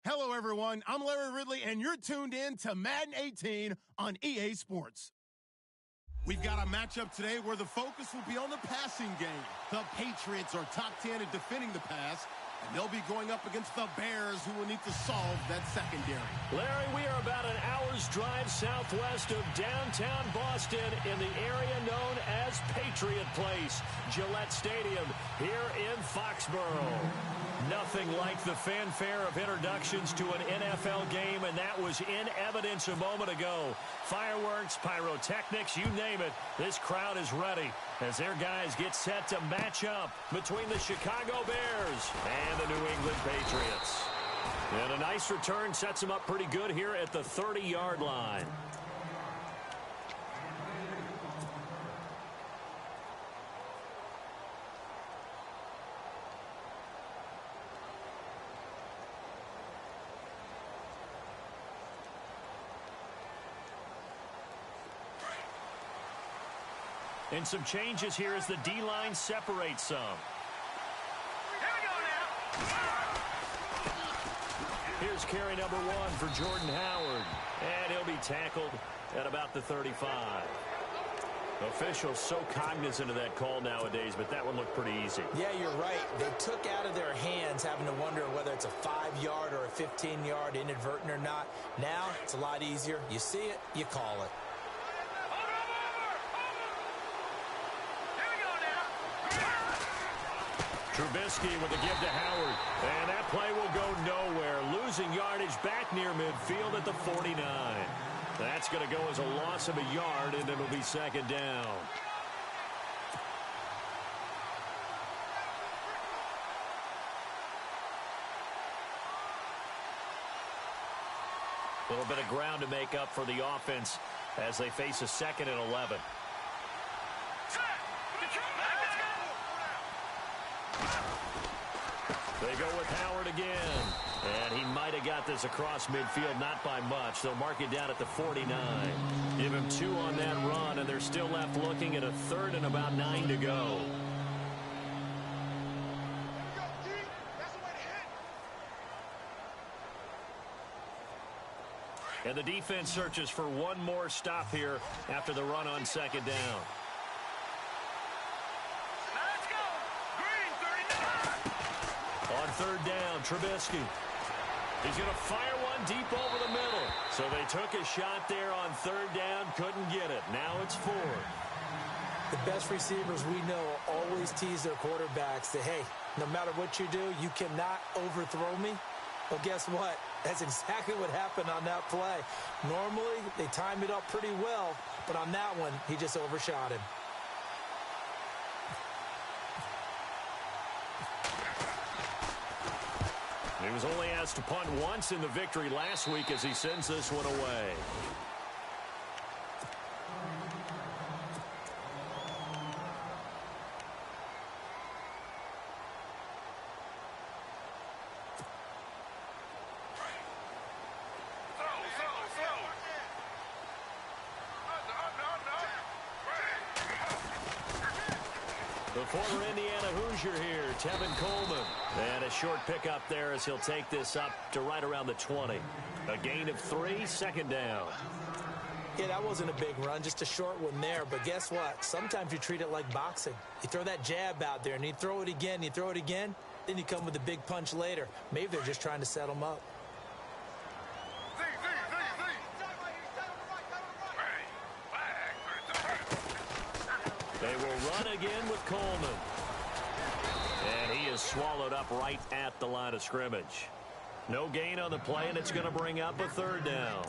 Hello, everyone. I'm Larry Ridley, and you're tuned in to Madden 18 on EA Sports. We've got a matchup today where the focus will be on the passing game. The Patriots are top 10 at defending the pass, and they'll be going up against the Bears, who will need to solve that secondary. Larry, we are about an hour's drive southwest of downtown Boston in the area known as Patriot Place, Gillette Stadium, here in Foxborough. Nothing like the fanfare of introductions to an NFL game, and that was in evidence a moment ago. Fireworks, pyrotechnics, you name it, this crowd is ready as their guys get set to match up between the Chicago Bears and the New England Patriots. And a nice return sets them up pretty good here at the 30-yard line. And some changes here as the D-line separates some. Here we go now. Here's carry number 1 for Jordan Howard. And he'll be tackled at about the 35. Officials so cognizant of that call nowadays, but that one looked pretty easy. Yeah, you're right. They took out of their hands having to wonder whether it's a 5-yard or a 15-yard inadvertent or not. Now it's a lot easier. You see it, you call it. Trubisky with a give to Howard. And that play will go nowhere. Losing yardage back near midfield at the 49. That's going to go as a loss of a yard, and it'll be second down. A little bit of ground to make up for the offense as they face a 2nd and 11. They go with Howard again. And he might have got this across midfield, not by much. They'll mark it down at the 49. Give him 2 on that run, and they're still left looking at a 3rd and about 9 to go. And the defense searches for one more stop here after the run on 2nd down. Let's go. Green, 39. On 3rd down, Trubisky. He's going to fire one deep over the middle. So they took a shot there on 3rd down, couldn't get it. Now it's 4. The best receivers we know always tease their quarterbacks that, hey, no matter what you do, you cannot overthrow me. Well, guess what? That's exactly what happened on that play. Normally, they time it up pretty well, but on that one, he just overshot him. He was only asked to punt once in the victory last week as he sends this one away. The former Indiana Hoosier here, Tevin Coleman. And a short pickup there as he'll take this up to right around the 20. A gain of 3, 2nd down. Yeah, that wasn't a big run, just a short one there. But guess what? Sometimes you treat it like boxing. You throw that jab out there, and you throw it again, you throw it again, then you come with a big punch later. Maybe they're just trying to set them up. They will run again with Coleman. And he is swallowed up right at the line of scrimmage. No gain on the play, and it's going to bring up a 3rd down.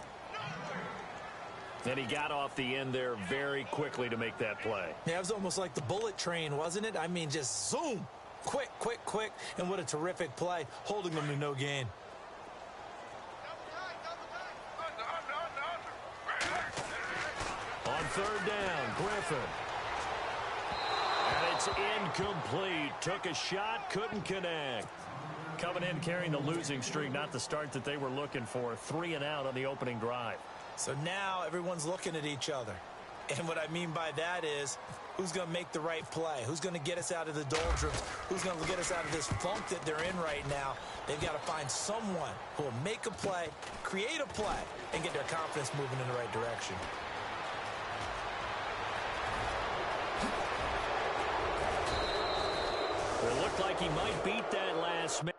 And he got off the end there very quickly to make that play. Yeah, it was almost like the bullet train, wasn't it? I mean, just zoom. Quick, quick, quick. And what a terrific play, holding them to no gain. On 3rd down, Griffin. And it's incomplete. Took a shot, couldn't connect. Coming in carrying the losing streak, not the start that they were looking for. 3 and out on the opening drive. So now everyone's looking at each other. And what I mean by that is who's going to make the right play, who's going to get us out of the doldrums, who's going to get us out of this funk that they're in right now. They've got to find someone who will make a play, create a play, and get their confidence moving in the right direction. It looked like he might beat that last man.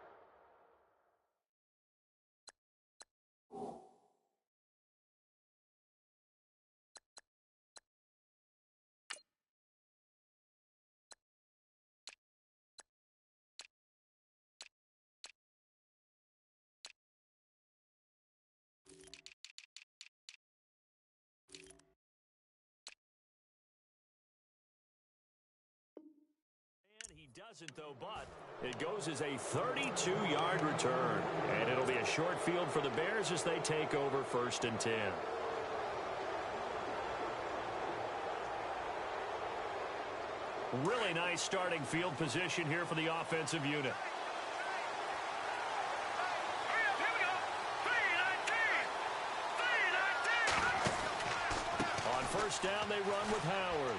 Doesn't though, but it goes as a 32-yard return, and it'll be a short field for the Bears as they take over 1st and 10. Really nice starting field position here for the offensive unit. On 1st down, they run with Howard.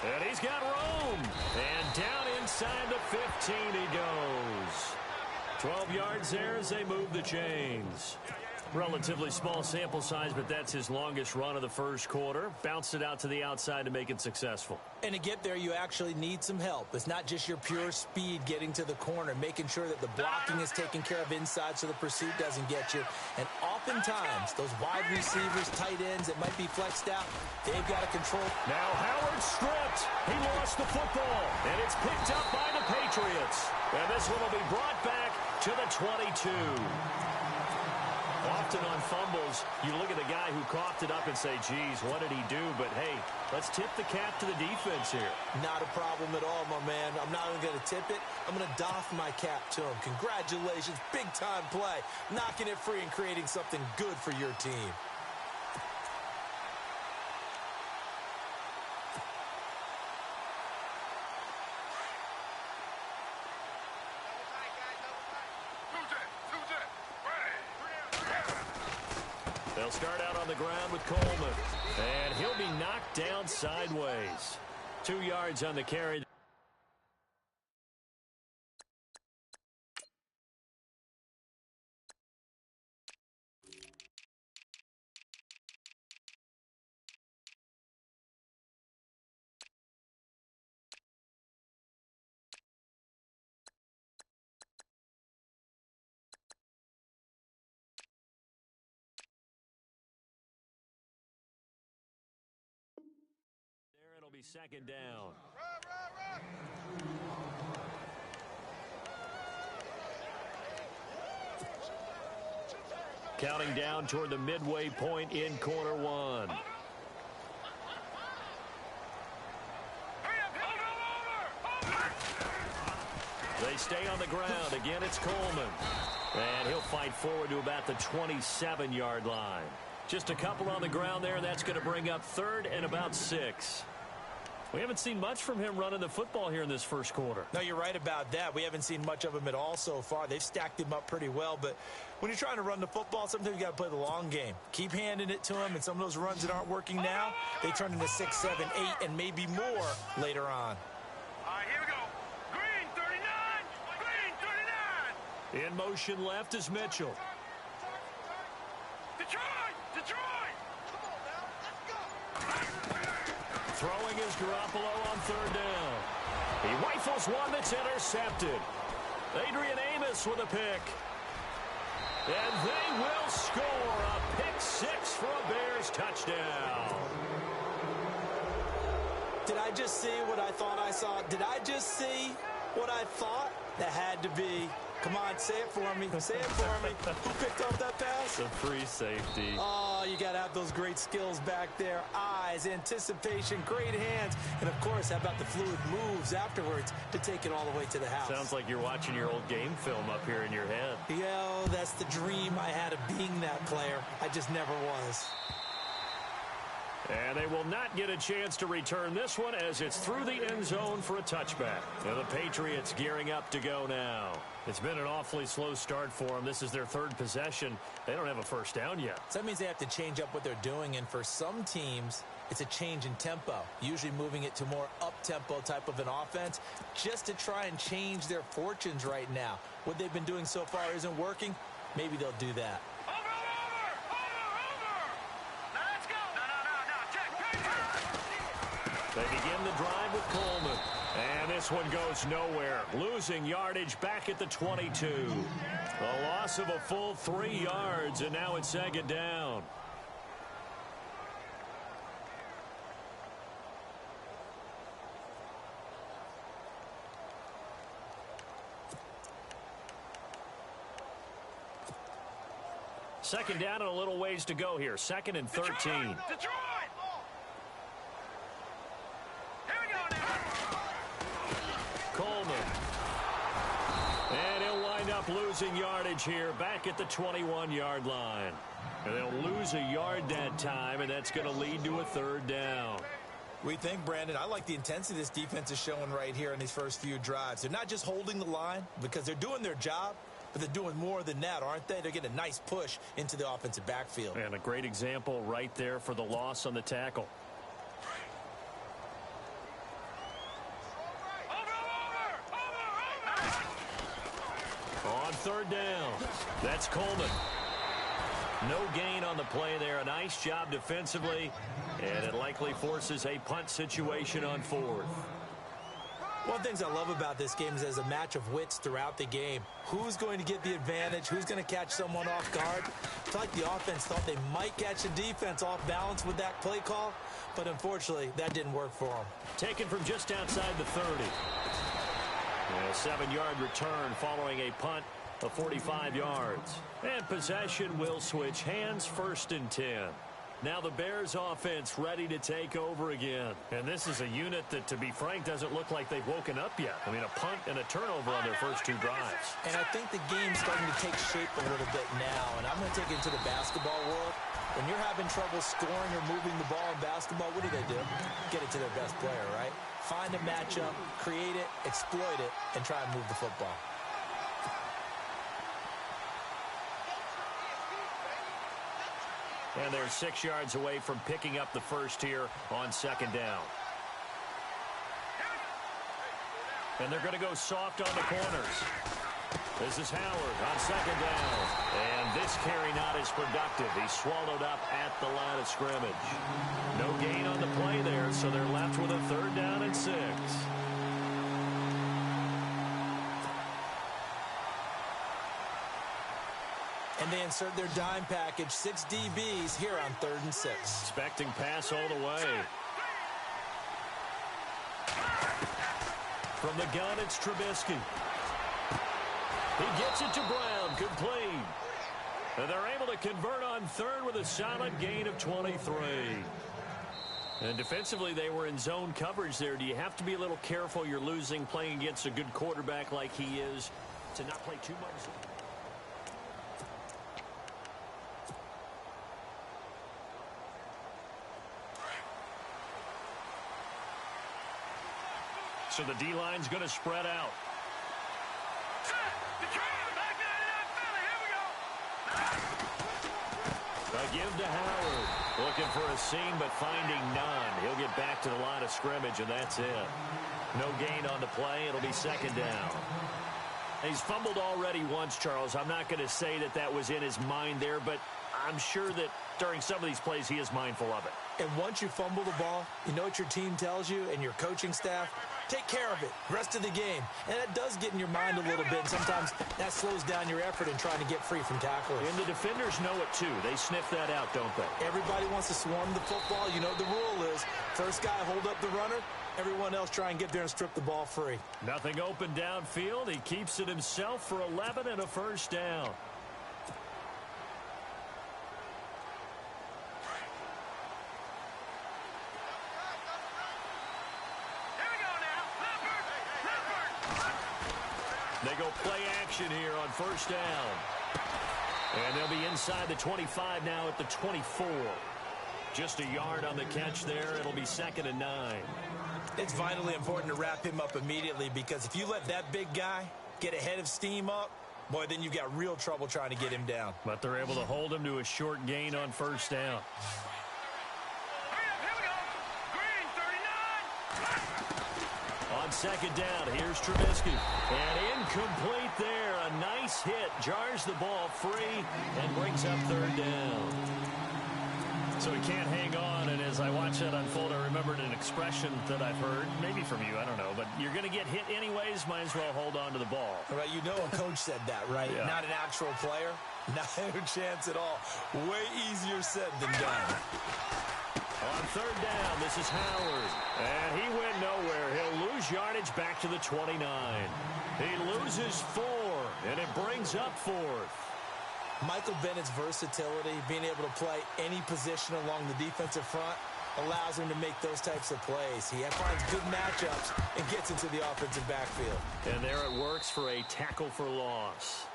And he's got room. And down inside the 15 he goes. 12 yards there as they move the chains. Relatively small sample size, but that's his longest run of the first quarter. Bounced it out to the outside to make it successful. And to get there, you actually need some help. It's not just your pure speed getting to the corner, making sure that the blocking is taken care of inside so the pursuit doesn't get you. And oftentimes, those wide receivers, tight ends that might be flexed out, they've got to control. Now Howard stripped. He lost the football, and it's picked up by the Patriots. And this one will be brought back to the 22. Often on fumbles, you look at the guy who coughed it up and say, geez, what did he do? But, hey, let's tip the cap to the defense here. Not a problem at all, my man. I'm not even going to tip it. I'm going to doff my cap to him. Congratulations, big-time play. Knocking it free and creating something good for your team. They'll start out on the ground with Coleman. And he'll be knocked down sideways. 2 yards on the carry. It'll be 2nd down. Counting down toward the midway point in quarter one. They stay on the ground. Again, it's Coleman. And he'll fight forward to about the 27-yard line. Just a couple on the ground there, and that's going to bring up 3rd and about 6. We haven't seen much from him running the football here in this first quarter. No, you're right about that. We haven't seen much of him at all so far. They've stacked him up pretty well, but when you're trying to run the football, sometimes you got to play the long game. Keep handing it to him, and some of those runs that aren't working now, they turn into 6, 7, 8, and maybe more later on. All right, here we go. Green 39. Green 39. In motion left is Mitchell. Detroit. Throwing is Garoppolo on 3rd down. He rifles one that's intercepted. Adrian Amos with a pick. And they will score a pick 6 for a Bears touchdown. Did I just see what I thought I saw? Did I just see what I thought? That had to be. Come on, say it for me. Say it for me. Who picked up that pass? The free safety. Oh, you got to have those great skills back there. Eyes, anticipation, great hands. And, of course, how about the fluid moves afterwards to take it all the way to the house? Sounds like you're watching your old game film up here in your head. Yeah, that's the dream I had of being that player. I just never was. And they will not get a chance to return this one as it's through the end zone for a touchback. And the Patriots gearing up to go now. It's been an awfully slow start for them. This is their 3rd possession. They don't have a first down yet. So that means they have to change up what they're doing. And for some teams, it's a change in tempo, usually moving it to more up-tempo type of an offense just to try and change their fortunes right now. What they've been doing so far isn't working. Maybe they'll do that. They begin the drive with Coleman. And this one goes nowhere. Losing yardage back at the 22. A loss of a full 3 yards, and now it's second down. Second down and a little ways to go here. 2nd and 13. Detroit! Coleman. And he'll wind up losing yardage here back at the 21-yard line. And they'll lose a yard that time, and that's going to lead to a 3rd down. We think, Brandon, I like the intensity this defense is showing right here in these first few drives. They're not just holding the line because they're doing their job, but they're doing more than that, aren't they? They're getting a nice push into the offensive backfield. And a great example right there for the loss on the tackle. On 3rd down, that's Coleman. No gain on the play there. A nice job defensively, and it likely forces a punt situation on 4th. One of the things I love about this game is there's a match of wits throughout the game. Who's going to get the advantage? Who's going to catch someone off guard? I feel like the offense thought they might catch the defense off balance with that play call, but unfortunately, that didn't work for them. Taken from just outside the 30. A 7-yard return following a punt of 45 yards. And possession will switch hands, 1st and 10. Now the Bears offense ready to take over again. And this is a unit that, to be frank, doesn't look like they've woken up yet. I mean, a punt and a turnover on their first 2 drives. And I think the game's starting to take shape a little bit now. And I'm going to take it into the basketball world. When you're having trouble scoring or moving the ball in basketball, what do? Get it to their best player, right? Find a matchup, create it, exploit it, and try and move the football. And they're 6 yards away from picking up the first here on 2nd down. And they're going to go soft on the corners. This is Howard on 2nd down. And this carry not as productive. He's swallowed up at the line of scrimmage. No gain on the play there, so they're left with a 3rd down and 6. And they insert their dime package, 6 DBs here on 3rd and 6. Expecting pass all the way. From the gun, it's Trubisky. He gets it to Brown, complete. And they're able to convert on 3rd with a solid gain of 23. And defensively, they were in zone coverage there. Do you have to be a little careful? You're losing playing against a good quarterback like he is to not play too much. So the D-line's going to spread out. A give to Howard. Looking for a seam, but finding none. He'll get back to the line of scrimmage, and that's it. No gain on the play. It'll be 2nd down. He's fumbled already once, Charles. I'm not going to say that that was in his mind there, but I'm sure that during some of these plays he is mindful of it. And once you fumble the ball, you know what your team tells you and your coaching staff? Take care of it. Rest of the game. And that does get in your mind a little bit. And sometimes that slows down your effort in trying to get free from tacklers. And the defenders know it, too. They sniff that out, don't they? Everybody wants to swarm the football. You know the rule is first guy hold up the runner. Everyone else try and get there and strip the ball free. Nothing open downfield. He keeps it himself for 11 and a 1st down. They go play action here on 1st down. And they'll be inside the 25 now at the 24. Just a yard on the catch there. It'll be 2nd and 9. It's vitally important to wrap him up immediately because if you let that big guy get ahead of steam up, boy, then you've got real trouble trying to get him down. But they're able to hold him to a short gain on 1st down. on second down. Here's Trubisky. And incomplete there. A nice hit. Jars the ball free and brings up third down. So he can't hang on, and as I watch that unfold, I remembered an expression that I've heard, maybe from you, I don't know, but you're going to get hit anyways, might as well hold on to the ball. Right, you know a coach said that, right? Yeah. Not an actual player. Not a chance at all. Way easier said than done. On third down, this is Howard. And he went nowhere. He'll lose yardage back to the 29. He loses 4, and it brings up 4th. Michael Bennett's versatility, being able to play any position along the defensive front, allows him to make those types of plays. He finds good matchups and gets into the offensive backfield. And there it works for a tackle for loss.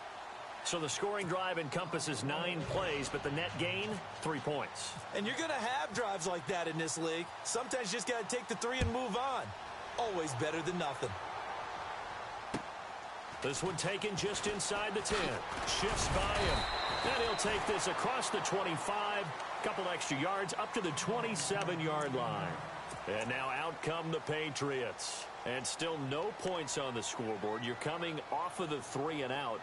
So the scoring drive encompasses 9 plays, but the net gain, 3 points. And you're going to have drives like that in this league. Sometimes you just got to take the 3 and move on. Always better than nothing. This one taken just inside the 10. Shifts by him. And he'll take this across the 25. Couple extra yards up to the 27-yard line. And now out come the Patriots. And still no points on the scoreboard. You're coming off of the 3 and out.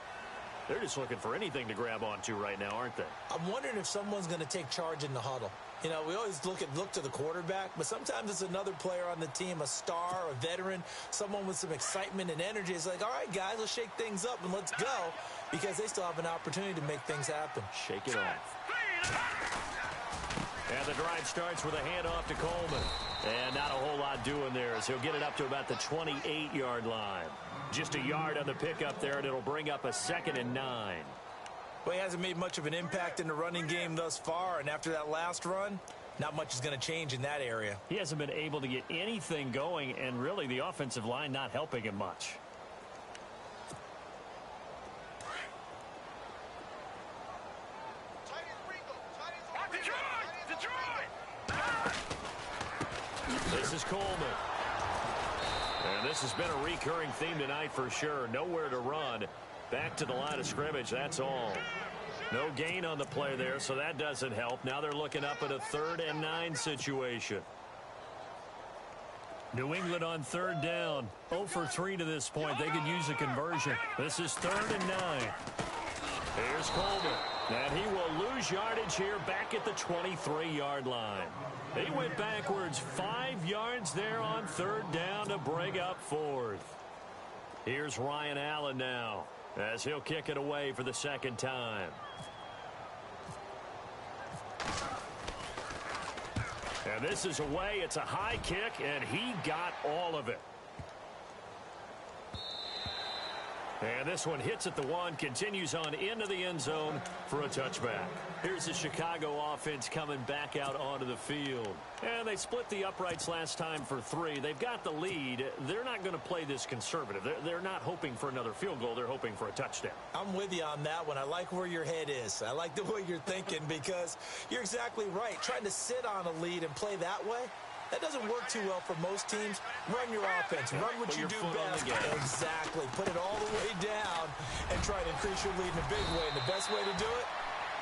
They're just looking for anything to grab onto right now, aren't they? I'm wondering if someone's going to take charge in the huddle. You know, we always look to the quarterback, but sometimes it's another player on the team, a star, a veteran, someone with some excitement and energy. It's like, all right, guys, let's shake things up and let's go, because they still have an opportunity to make things happen. Shake it off. And the drive starts with a handoff to Coleman. And not a whole lot doing there as he'll get it up to about the 28-yard line. Just a yard on the pickup there, and it'll bring up a 2nd and 9. Well, he hasn't made much of an impact in the running game thus far, and after that last run, not much is going to change in that area. He hasn't been able to get anything going, and really the offensive line not helping him much. This is Coleman. And this has been a recurring theme tonight for sure. Nowhere to run. Back to the line of scrimmage, that's all. No gain on the play there, so that doesn't help. Now they're looking up at a 3rd and 9 situation. New England on 3rd down. 0 for 3 to this point. They could use a conversion. This is 3rd and 9. Here's Coleman. And he will lose yardage here back at the 23-yard line. He went backwards 5 yards there on 3rd down to bring up 4th. Here's Ryan Allen now as he'll kick it away for the 2nd time. And this is away. It's a high kick, and he got all of it. And this one hits at the 1, continues on into the end zone for a touchback. Here's the Chicago offense coming back out onto the field. And they split the uprights last time for 3. They've got the lead. They're not going to play this conservative. They're not hoping for another field goal. They're hoping for a touchdown. I'm with you on that one. I like where your head is. I like the way you're thinking because you're exactly right. Trying to sit on a lead and play that way, that doesn't work too well for most teams. Run your offense. Run what you do best. Exactly. Put it all the way down and try to increase your lead in a big way. And the best way to do it,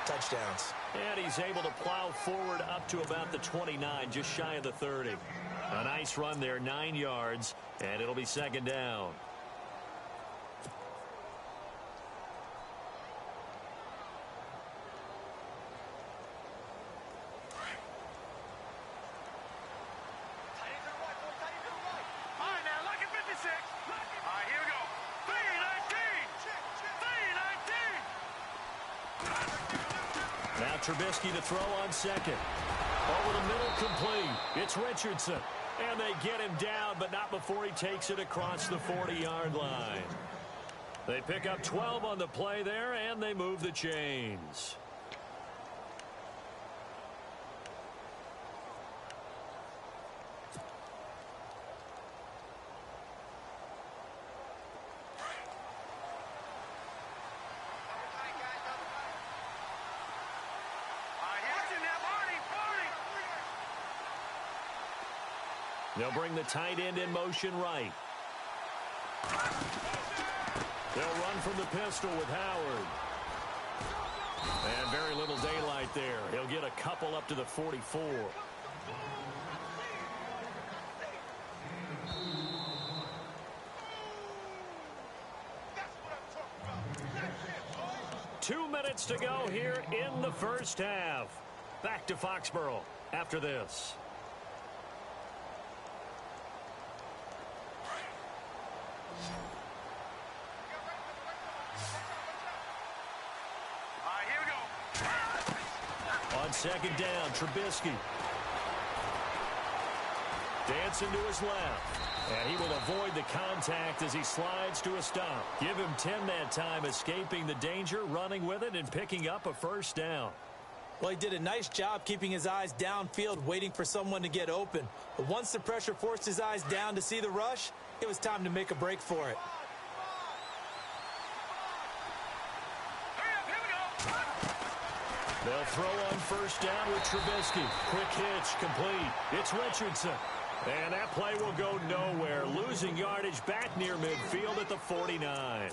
touchdowns. And he's able to plow forward up to about the 29, just shy of the 30. A nice run there, 9 yards, and it'll be 2nd down. Now Trubisky to throw on 2nd. Over the middle, complete. It's Richardson. And they get him down, but not before he takes it across the 40-yard line. They pick up 12 on the play there, and they move the chains. They'll bring the tight end in motion right. They'll run from the pistol with Howard. And very little daylight there. He'll get a couple up to the 44. 2 minutes to go here in the first half. Back to Foxborough after this. Here we go. On second down, Trubisky. Dancing to his left. And he will avoid the contact as he slides to a stop. Give him 10 that time, escaping the danger, running with it, and picking up a first down. Well, he did a nice job keeping his eyes downfield, waiting for someone to get open. But once the pressure forced his eyes down to see the rush, it was time to make a break for it. They'll throw on first down with Trubisky. Quick hitch, complete. It's Richardson. And that play will go nowhere. Losing yardage back near midfield at the 49.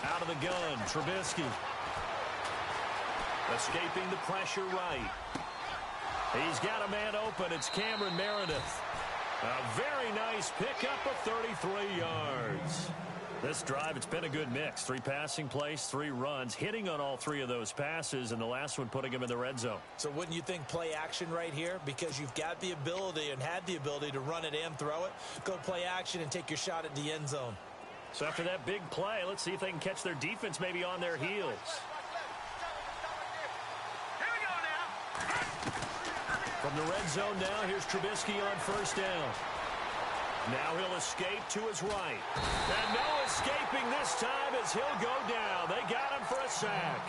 Out of the gun, Trubisky. Escaping the pressure right. He's got a man open. It's Cameron Meredith. A very nice pickup of 33 yards. This drive, it's been a good mix. 3 passing plays, 3 runs, hitting on all 3 of those passes, and the last one putting him in the red zone. So wouldn't you think play action right here? Because you've got the ability and had the ability to run it and throw it. Go play action and take your shot at the end zone. So after that big play, let's see if they can catch their defense maybe on their heels. From the red zone now, here's Trubisky on first down. Now he'll escape to his right. And no escaping this time as he'll go down. They got him for a sack.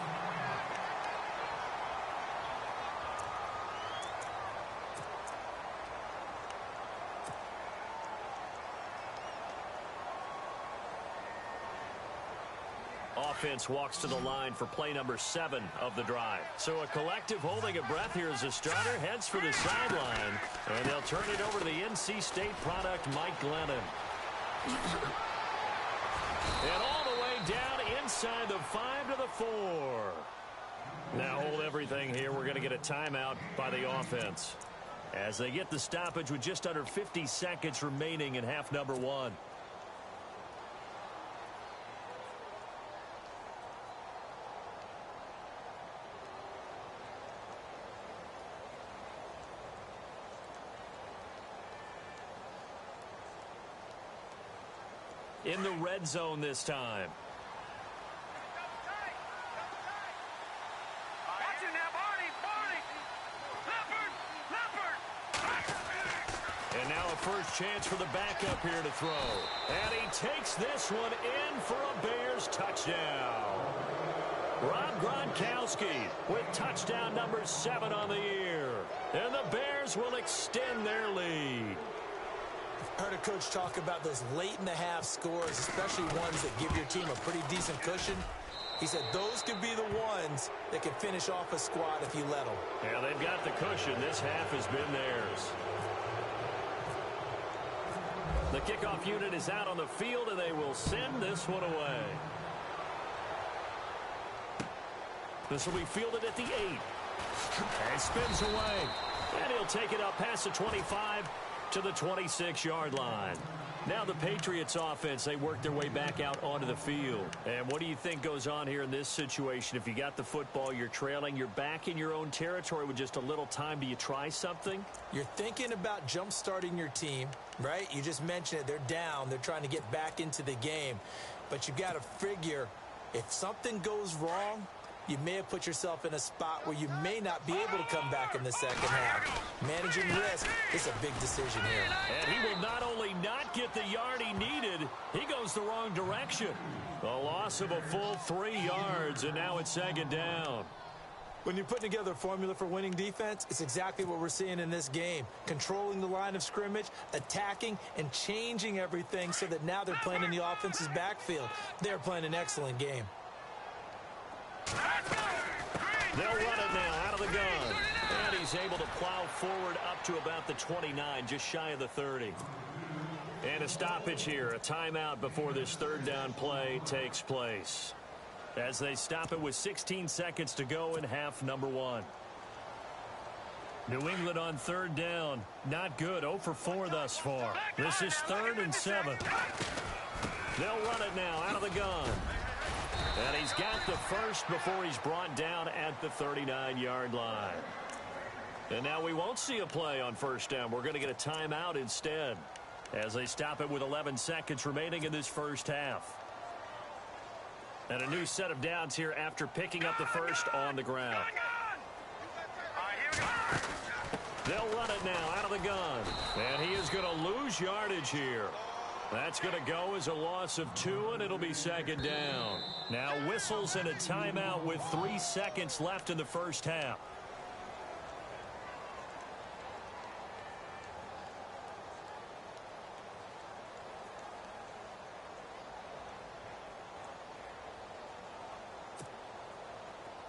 Offense walks to the line for play number 7 of the drive. So a collective holding of breath here as the starter heads for the sideline. And they'll turn it over to the NC State product, Mike Glennon. And all the way down inside the 5 to the 4. Now hold everything here. We're going to get a timeout by the offense as they get the stoppage with just under 50 seconds remaining in half number 1. In the red zone this time. And now a first chance for the backup here to throw. And he takes this one in for a Bears touchdown. Rob Gronkowski with touchdown number 7 on the year. And the Bears will extend their lead. I heard a coach talk about those late-in-the-half scores, especially ones that give your team a pretty decent cushion. He said those could be the ones that can finish off a squad if you let them. Yeah, they've got the cushion. This half has been theirs. The kickoff unit is out on the field, and they will send this one away. This will be fielded at the 8. And spins away. And he'll take it up past the 25 to the 26-yard line. Now the Patriots offense, they work their way back out onto the field. And what do you think goes on here in this situation? If you got the football, you're trailing, you're back in your own territory with just a little time. Do you try something? You're thinking about jump-starting your team, right? You just mentioned it. They're down. They're trying to get back into the game. But you've got to figure if something goes wrong, you may have put yourself in a spot where you may not be able to come back in the second half. Managing risk is a big decision here. And he will not only not get the yard he needed, he goes the wrong direction. A loss of a full 3 yards, and now it's second down. When you put together a formula for winning defense, it's exactly what we're seeing in this game. Controlling the line of scrimmage, attacking, and changing everything so that now they're playing in the offense's backfield. They're playing an excellent game. They'll run it now out of the gun. And he's able to plow forward up to about the 29, just shy of the 30. And a stoppage here, a timeout before this third down play takes place. as they stop it with 16 seconds to go in half number 1. New England on third down. Not good. 0 for 4 thus far. This is 3rd and 7. They'll run it now out of the gun. And he's got the first before he's brought down at the 39-yard line. And now we won't see a play on first down. We're going to get a timeout instead as they stop it with 11 seconds remaining in this first half. And a new set of downs here after picking up the first on the ground. They'll run it now out of the gun. And he is going to lose yardage here. That's going to go as a loss of 2, and it'll be 2nd down. Now whistles and a timeout with 3 seconds left in the first half.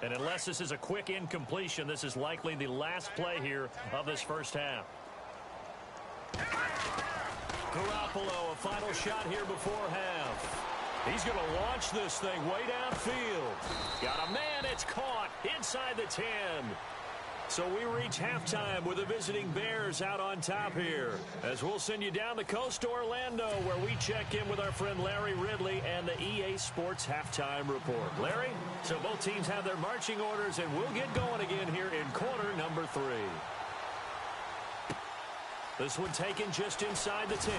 And unless this is a quick incompletion, this is likely the last play here of this first half. Garoppolo, a final shot here before half. He's going to launch this thing way downfield. Got a man, it's caught inside the 10. So we reach halftime with the visiting Bears out on top here, as we'll send you down the coast to Orlando, where we check in with our friend Larry Ridley and the EA Sports Halftime Report. Larry, so both teams have their marching orders, and we'll get going again here in quarter number 3. This one taken just inside the 10.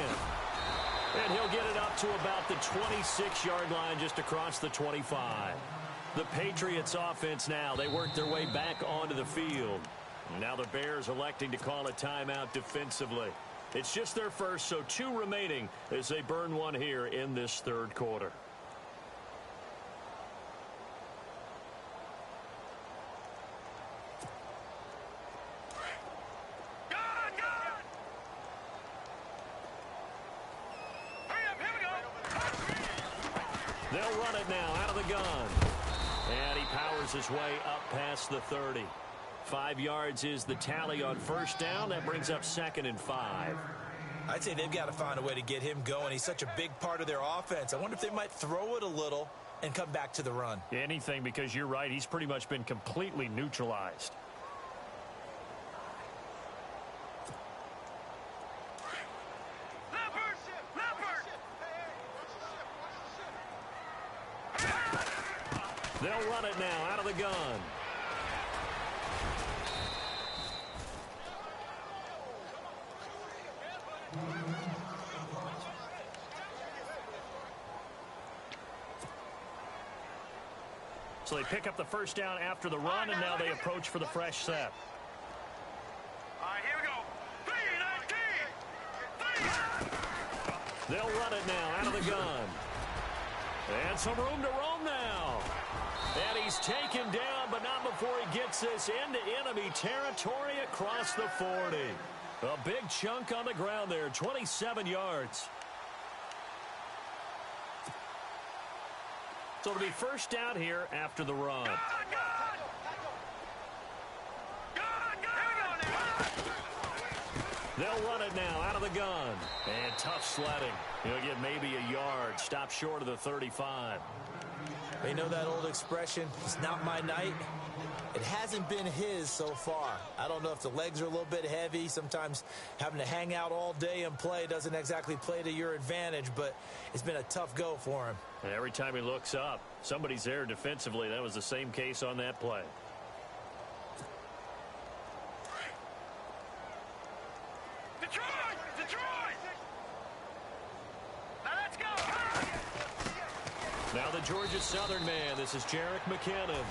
And he'll get it up to about the 26-yard line, just across the 25. The Patriots offense now, they work their way back onto the field. Now the Bears electing to call a timeout defensively. It's just their first, so 2 remaining as they burn one here in this third quarter. They'll run it now out of the gun. And he powers his way up past the 30. 5 yards is the tally on first down. That brings up 2nd and 5. I'd say they've got to find a way to get him going. He's such a big part of their offense. I wonder if they might throw it a little and come back to the run. Anything, because you're right. He's pretty much been completely neutralized. They'll run it now out of the gun. So they pick up the first down after the run, and now they approach for the fresh set. All right, here we go. 3-19. They'll run it now out of the gun. And some room to roam now. And he's taken down, but not before he gets this into enemy territory across the 40. A big chunk on the ground there, 27 yards. So it'll be first down here after the run. They'll run it now out of the gun. And tough sledding. He'll get maybe a yard. Stop short of the 35. You know that old expression, it's not my night? It hasn't been his so far. I don't know if the legs are a little bit heavy. Sometimes having to hang out all day and play doesn't exactly play to your advantage, but it's been a tough go for him. And every time he looks up, somebody's there defensively. That was the same case on that play. Now the Georgia Southern man, this is Jerick McKinnon.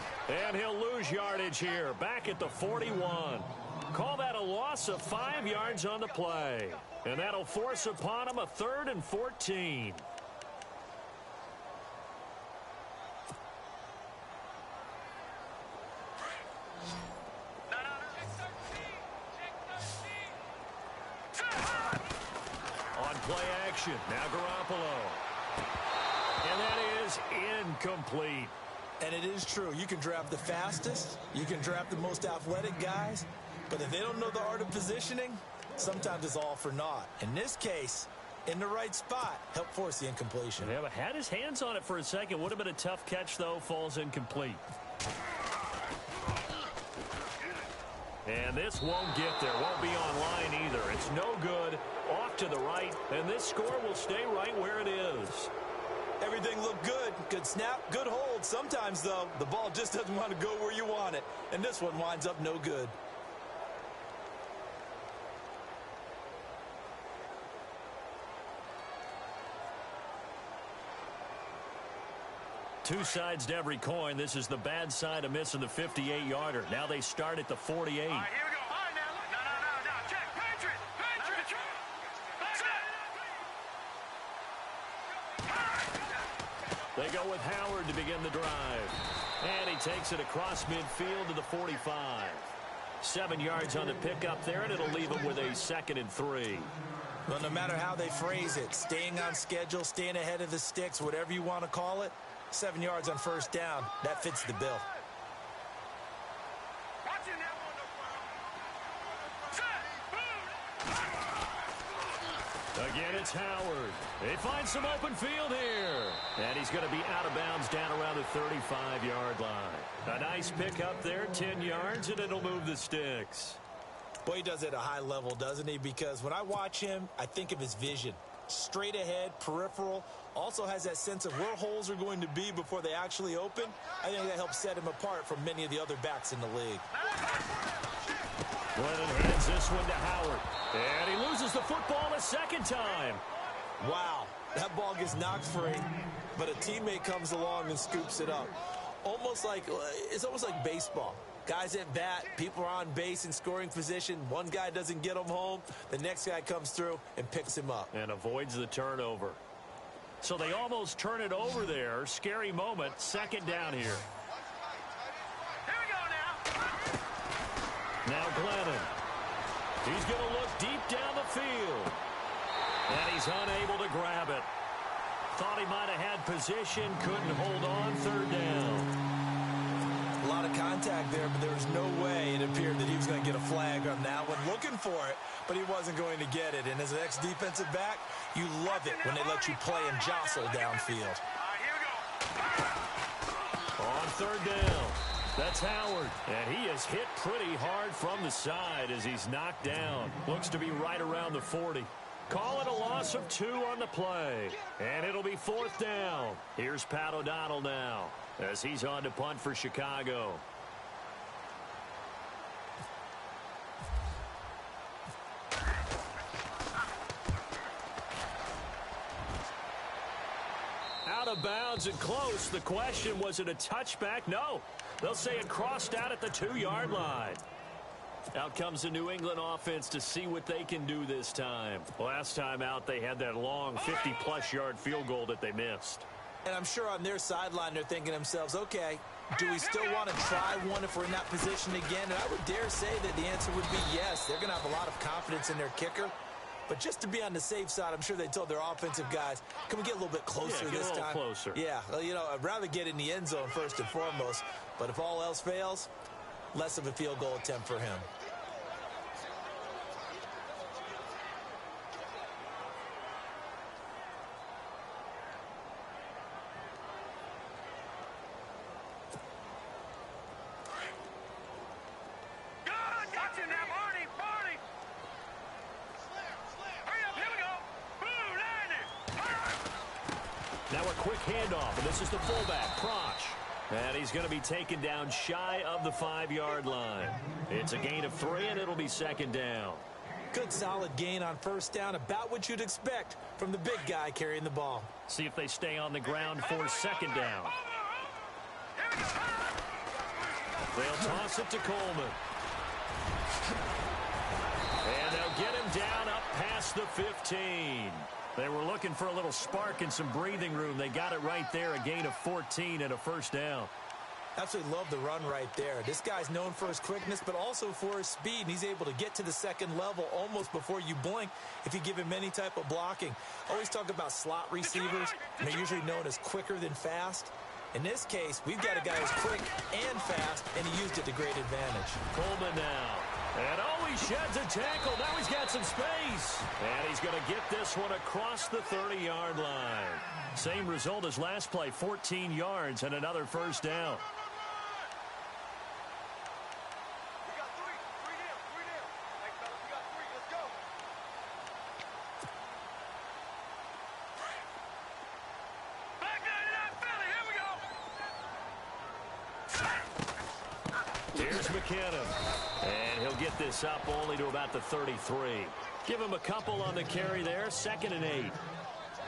And he'll lose yardage here, back at the 41. Call that a loss of 5 yards on the play. And that'll force upon him a 3rd and 14. On play action, now Garoppolo. And that is incomplete. And it is true. You can draft the fastest. You can draft the most athletic guys. But if they don't know the art of positioning, sometimes it's all for naught. In this case, in the right spot. Help force the incompletion. Yeah, but had his hands on it for a second. Would have been a tough catch, though. Falls incomplete. And this won't get there. Won't be online either. It's no good. Off to the right. And this score will stay right where it is. Everything looked good. Good snap, good hold. Sometimes, though, the ball just doesn't want to go where you want it. And this one winds up no good. Two sides to every coin. This is the bad side of missing the 58-yarder. Now they start at the 48. All right, here we go. All right, now. No. Check. Patriot. They go with Howard to begin the drive. And he takes it across midfield to the 45. 7 yards on the pickup there, and it'll leave him with a 2nd and 3. Well, no matter how they phrase it, staying on schedule, staying ahead of the sticks, whatever you want to call it, 7 yards on first down, that fits the bill. Again, it's Howard. They find some open field here. And he's going to be out of bounds down around the 35-yard line. A nice pickup there, 10 yards, and it'll move the sticks. Boy, he does it at a high level, doesn't he? Because when I watch him, I think of his vision. Straight ahead, peripheral, also has that sense of where holes are going to be before they actually open. I think that helps set him apart from many of the other backs in the league. Glennon hands this one to Howard. And he loses the football a second time. Wow, that ball gets knocked free, but a teammate comes along and scoops it up. It's almost like baseball. Guys at bat, people are on base in scoring position. One guy doesn't get him home. The next guy comes through and picks him up. And avoids the turnover. So they almost turn it over there. Scary moment. 2nd down here. Here we go now. Now Glennon. He's going to look deep down the field. And he's unable to grab it. Thought he might have had position. Couldn't hold on. 3rd down. A lot of contact there, but there was no way it appeared that he was going to get a flag on that one. Looking for it, but he wasn't going to get it. And as an ex-defensive back, you love it when they let you play and jostle downfield. All right, here we go. On 3rd down. That's Howard. And he is hit pretty hard from the side as he's knocked down. Looks to be right around the 40. Call it a loss of 2 on the play. And it'll be 4th down. Here's Pat O'Donnell now as he's on to punt for Chicago. Out of bounds and close. The question, was it a touchback? No. They'll say it crossed out at the 2-yard line. Out comes the New England offense to see what they can do this time. Last time out, they had that long 50-plus yard field goal that they missed. And I'm sure on their sideline, they're thinking to themselves, okay, do we still want to try one if we're in that position again? And I would dare say that the answer would be yes. They're going to have a lot of confidence in their kicker. But just to be on the safe side, I'm sure they told their offensive guys, can we get a little bit closer this time? Closer. Yeah, well, I'd rather get in the end zone first and foremost. But if all else fails, less of a field goal attempt for him. Now a quick handoff, and this is the fullback, Prosch. And he's going to be taken down shy of the 5-yard line. It's a gain of 3, and it'll be 2nd down. Good solid gain on first down, about what you'd expect from the big guy carrying the ball. See if they stay on the ground for 2nd down. They'll toss it to Coleman. And they'll get him down up past the 15. They were looking for a little spark and some breathing room. They got it right there, a gain of 14 and a 1st down. Absolutely love the run right there. This guy's known for his quickness, but also for his speed. And he's able to get to the 2nd level almost before you blink if you give him any type of blocking. Always talk about slot receivers, and they're usually known as quicker than fast. In this case, we've got a guy who's quick and fast, and he used it to great advantage. Coleman now. And oh, he sheds a tackle. Now he's got some space. And he's going to get this one across the 30-yard line. Same result as last play, 14 yards and another first down. We got three down. Hey, fellas, we got three. Let's go. Back 99 Philly. Here we go. Here's McKinnon. And he'll get this up only to about the 33. Give him a couple on the carry there, 2nd and 8.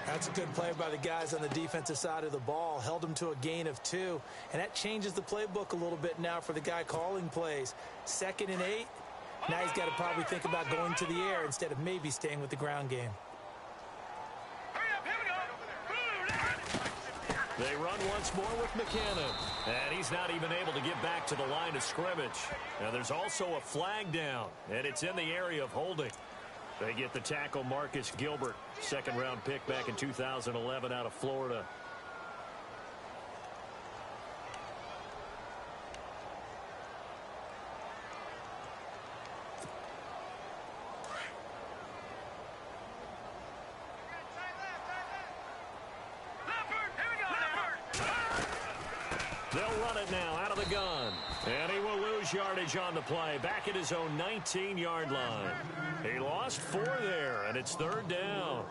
That's a good play by the guys on the defensive side of the ball. Held him to a gain of 2. And that changes the playbook a little bit now for the guy calling plays. 2nd and 8. Now he's got to probably think about going to the air instead of maybe staying with the ground game. Hurry up, here we go. They run once more with McKinnon. And he's not even able to get back to the line of scrimmage. Now there's also a flag down, and it's in the area of holding. They get the tackle, Marcus Gilbert, 2nd-round pick back in 2011 out of Florida. They'll run it now out of the gun. And he will lose yardage on the play. Back at his own 19-yard line. He lost 4 there, and it's 3rd down.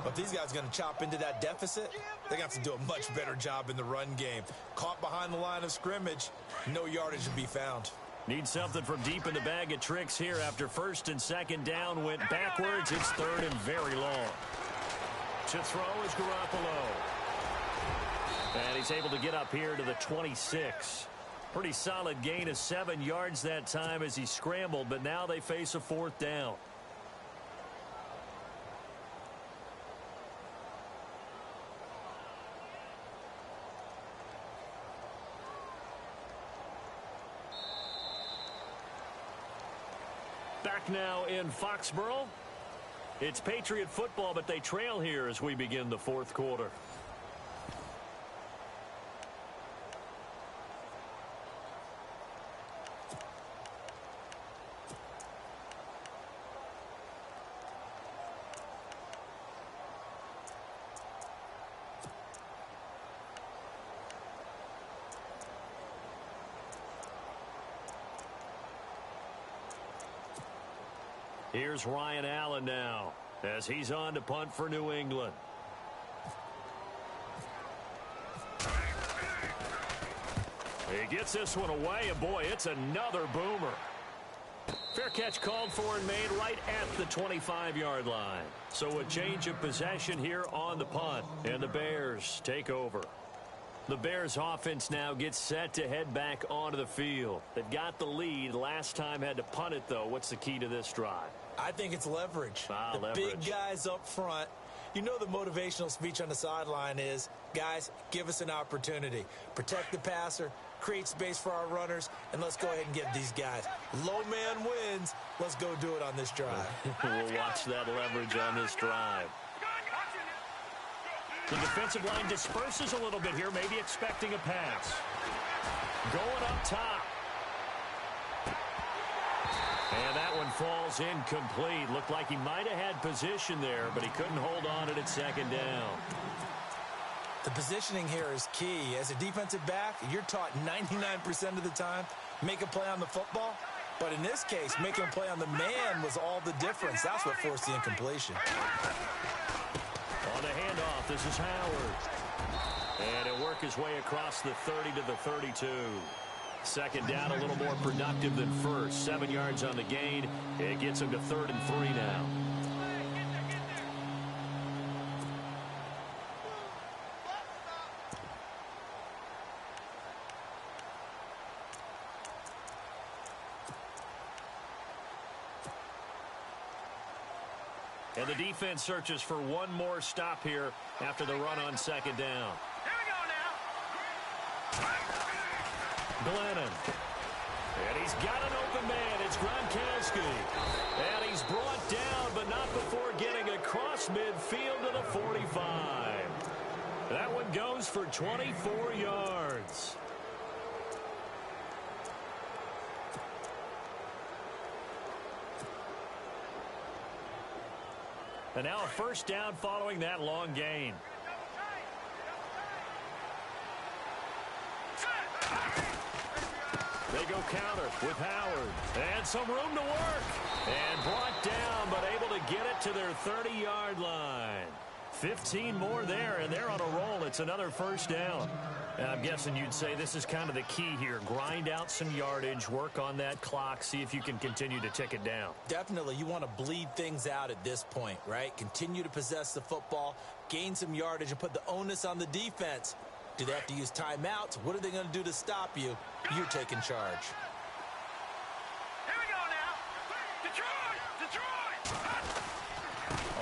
But these guys are going to chop into that deficit. They're going to have to do a much better job in the run game. Caught behind the line of scrimmage, no yardage to be found. Need something from deep in the bag of tricks here after 1st and 2nd down went backwards. It's 3rd and very long. To throw is Garoppolo. And he's able to get up here to the 26. Pretty solid gain of 7 yards that time as he scrambled, but now they face a 4th down. Back now in Foxborough. It's Patriot football, but they trail here as we begin the 4th quarter. Here's Ryan Allen now as he's on to punt for New England. He gets this one away, and boy, it's another boomer. Fair catch called for and made right at the 25-yard line. So a change of possession here on the punt, and the Bears take over. The Bears offense now gets set to head back onto the field. They've got the lead. Last time had to punt it, though. What's the key to this drive? I think it's leverage. Leverage. Big guys up front. You know the motivational speech on the sideline is, guys, give us an opportunity. Protect the passer, create space for our runners, and let's go ahead and get these guys. Low man wins. Let's go do it on this drive. We'll watch that leverage on this drive. The defensive line disperses a little bit here, maybe expecting a pass. Going up top. And that one falls incomplete. Looked like he might have had position there, but he couldn't hold on to it at 2nd down. The positioning here is key. As a defensive back, you're taught 99% of the time, make a play on the football. But in this case, making a play on the man was all the difference. That's what forced the incompletion. On the handoff, this is Howard. And he'll work his way across the 30 to the 32. 2nd down, a little more productive than first. 7 yards on the gain. It gets him to 3rd and 3 now. And the defense searches for one more stop here after the run on 2nd down. Here we go now. Glennon. And he's got an open man. It's Gronkowski. And he's brought down, but not before getting across midfield to the 45. That one goes for 24 yards. And now a first down following that long gain. They go counter with Howard. And some room to work. And brought down, but able to get it to their 30-yard line. 15 more there, and they're on a roll. It's another first down. I'm guessing you'd say this is kind of the key here. Grind out some yardage, work on that clock, see if you can continue to tick it down. Definitely. You want to bleed things out at this point, right? Continue to possess the football, gain some yardage, and put the onus on the defense. Do they have to use timeouts? What are they going to do to stop you? You're taking charge. Here we go now. Detroit!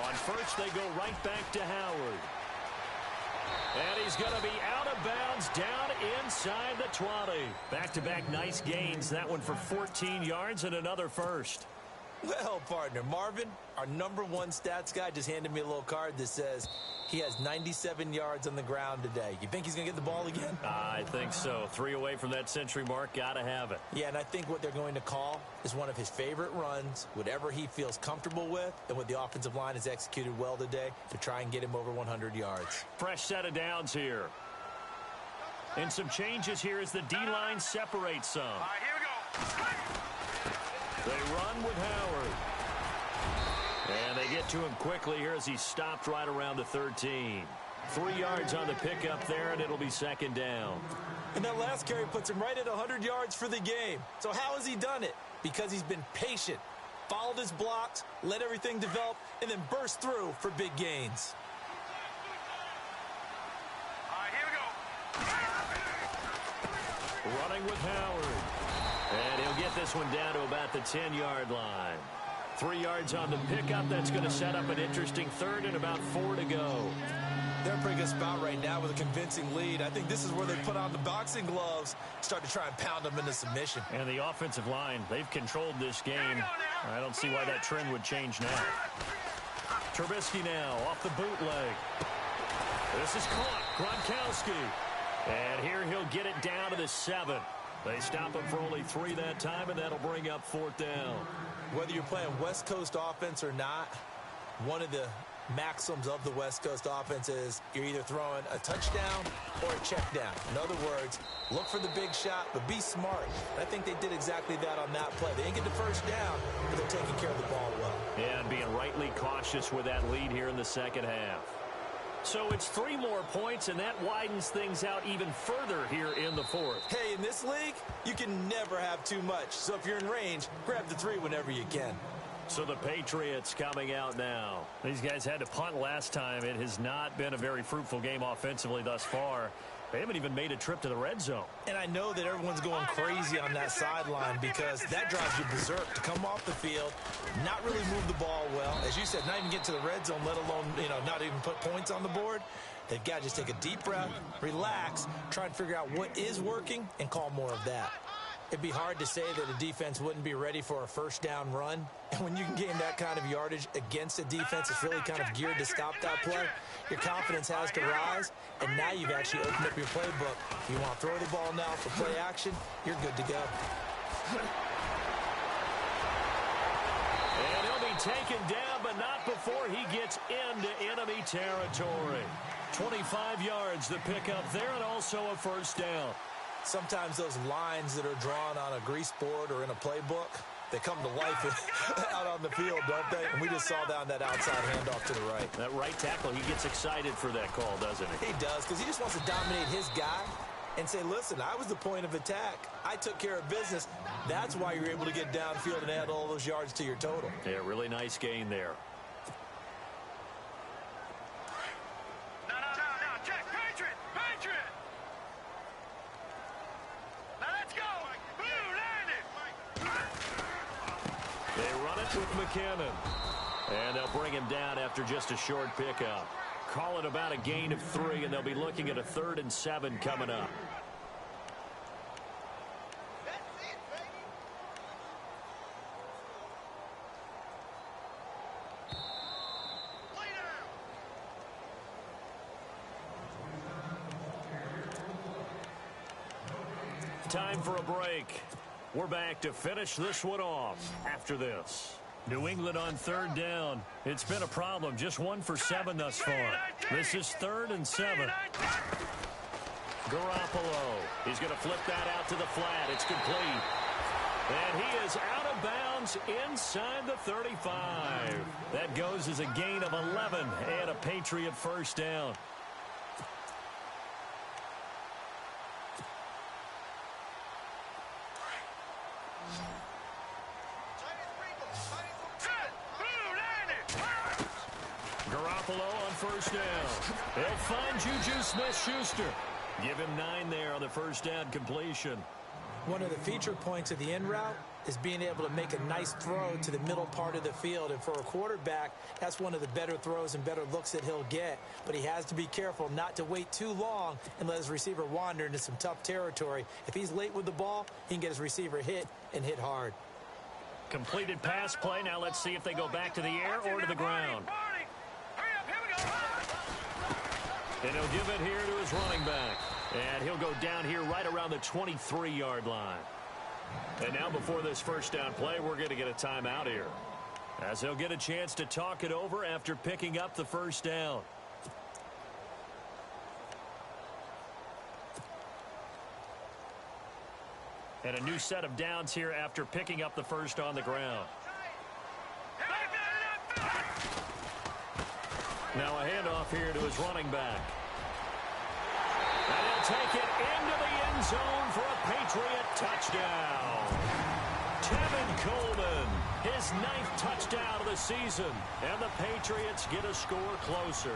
On first, they go right back to Howard. And he's going to be out of bounds down inside the 20. Back-to-back nice gains. That one for 14 yards and another first. Well, partner, Marvin, our number one stats guy, just handed me a little card that says he has 97 yards on the ground today. You think he's going to get the ball again? I think so. 3 away from that century mark. Got to have it. Yeah, and I think what they're going to call is one of his favorite runs, whatever he feels comfortable with, and what the offensive line has executed well today to try and get him over 100 yards. Fresh set of downs here. And some changes here as the D-line separates some. All right, here we go. They run with Howard. And they get to him quickly here as he's stopped right around the 13. 3 yards on the pickup there, and it'll be second down. And that last carry puts him right at 100 yards for the game. So how has he done it? Because he's been patient, followed his blocks, let everything develop, and then burst through for big gains. All right, here we go. Running with Howard. And he'll get this one down to about the 10-yard line. 3 yards on the pickup. That's going to set up an interesting third and about 4 to go. They're in a pretty good spot right now with a convincing lead. I think this is where they put on the boxing gloves, start to try and pound them into submission. And the offensive line, they've controlled this game. I don't see why that trend would change now. Trubisky now off the bootleg. This is caught. Gronkowski. And here he'll get it down to the 7. They stop him for only 3 that time, and that'll bring up 4th down. Whether you're playing West Coast offense or not, one of the maxims of the West Coast offense is you're either throwing a touchdown or a check down. In other words, look for the big shot, but be smart. And I think they did exactly that on that play. They didn't get the first down, but they're taking care of the ball well. Yeah, and being rightly cautious with that lead here in the second half. So it's 3 more points, and that widens things out even further here in the 4th. Hey, in this league, you can never have too much. So if you're in range, grab the 3 whenever you can. So the Patriots coming out now. These guys had to punt last time. It has not been a very fruitful game offensively thus far. They haven't even made a trip to the red zone. And I know that everyone's going crazy on that sideline because that drives you berserk to come off the field, not really move the ball well. As you said, not even get to the red zone, let alone, not even put points on the board. They've got to just take a deep breath, relax, try and figure out what is working and call more of that. It'd be hard to say that a defense wouldn't be ready for a first down run. And when you can gain that kind of yardage against a defense that's really kind of geared to stop that play, your confidence has to rise. And now you've actually opened up your playbook. If you want to throw the ball now for play action, you're good to go. And he'll be taken down, but not before he gets into enemy territory. 25 yards the pickup there, and also a first down. Sometimes those lines that are drawn on a grease board or in a playbook, they come to life out on the field, don't they? And we just saw down that outside handoff to the right. That right tackle, he gets excited for that call, doesn't he? He does, because he just wants to dominate his guy and say, listen, I was the point of attack. I took care of business. That's why you're able to get downfield and add all those yards to your total. Yeah, really nice gain there. No, check. Patriot! Now let's go! Blue, landed! They run it with McKinnon. And they'll bring him down after just a short pickup. Call it about a gain of 3, and they'll be looking at a 3rd and 7 coming up. Time for a break. We're back to finish this one off after this. New England on third down. It's been a problem. Just 1 for 7 thus far. This is 3rd and 7. Garoppolo. He's going to flip that out to the flat. It's complete. And he is out of bounds inside the 35. That goes as a gain of 11 and a Patriot first down. Garoppolo on first down. They'll find Juju Smith-Schuster. Give him 9 there on the first down completion. One of the feature points of the in route is being able to make a nice throw to the middle part of the field. And for a quarterback, that's one of the better throws and better looks that he'll get. But he has to be careful not to wait too long and let his receiver wander into some tough territory. If he's late with the ball, he can get his receiver hit and hit hard. Completed pass play. Now let's see if they go back to the air or to the ground. And he'll give it here to his running back. And he'll go down here right around the 23-yard line. And now before this first down play, we're going to get a timeout here, as they'll get a chance to talk it over after picking up the first down. And a new set of downs here after picking up the first on the ground. Now a handoff here to his running back. And he'll take it into the end zone for a Patriot touchdown. Tevin Coleman, his 9th touchdown of the season. And the Patriots get a score closer.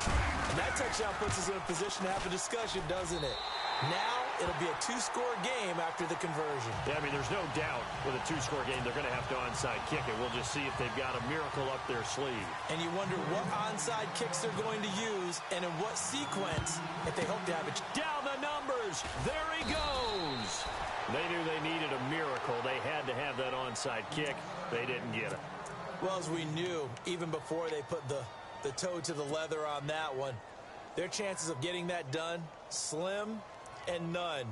And that touchdown puts us in a position to have a discussion, doesn't it? Now it'll be a 2-score game after the conversion. Yeah, I mean, there's no doubt with a 2-score game they're going to have to onside kick it. We'll just see if they've got a miracle up their sleeve. And you wonder what onside kicks they're going to use and in what sequence if they hope to have it. Down the numbers. There he goes. They knew they needed a miracle. They had to have that onside kick. They didn't get it. Well, as we knew, even before they put the toe to the leather on that one, their chances of getting that done, slim and none.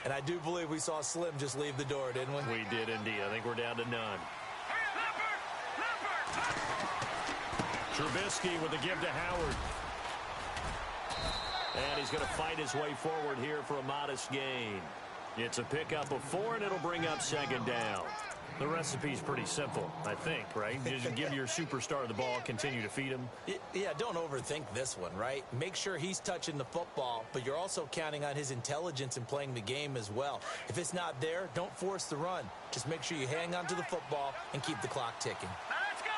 And I do believe we saw Slim just leave the door, didn't we? We did indeed. I think we're down to none. Trubisky with the give to Howard. And he's going to fight his way forward here for a modest gain. It's a pickup of 4, and it'll bring up second down. The recipe's pretty simple, I think, right? Just give your superstar the ball, continue to feed him. Yeah, don't overthink this one, right? Make sure he's touching the football, but you're also counting on his intelligence in playing the game as well. If it's not there, don't force the run. Just make sure you hang on to the football and keep the clock ticking. Let's go.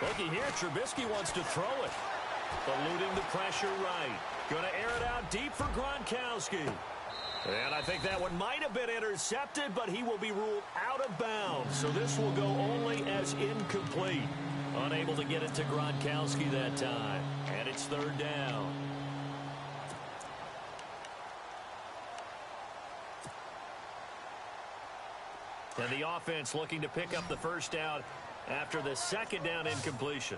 Looky here, Trubisky wants to throw it. Eluding the pressure right. Going to air it out deep for Gronkowski. And I think that one might have been intercepted, but he will be ruled out of bounds. So this will go only as incomplete. Unable to get it to Gronkowski that time. And it's third down. And the offense looking to pick up the first down after the second down incompletion.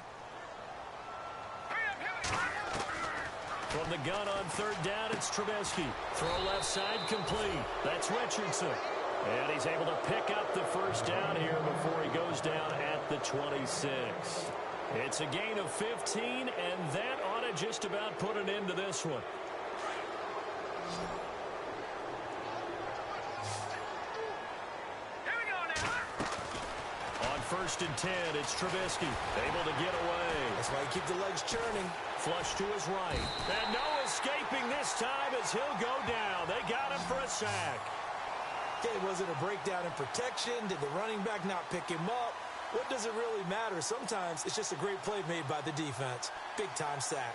From the gun on third down, it's Trubisky. Throw left side complete. That's Richardson. And he's able to pick up the first down here before he goes down at the 26. It's a gain of 15, and that ought to just about put an end to this one. On 1st and 10, it's Trubisky. Able to get away. That's why you keep the legs churning. Flush to his right. And no escaping this time as he'll go down. They got him for a sack. Okay, was it a breakdown in protection? Did the running back not pick him up? What does it really matter? Sometimes it's just a great play made by the defense. Big-time sack.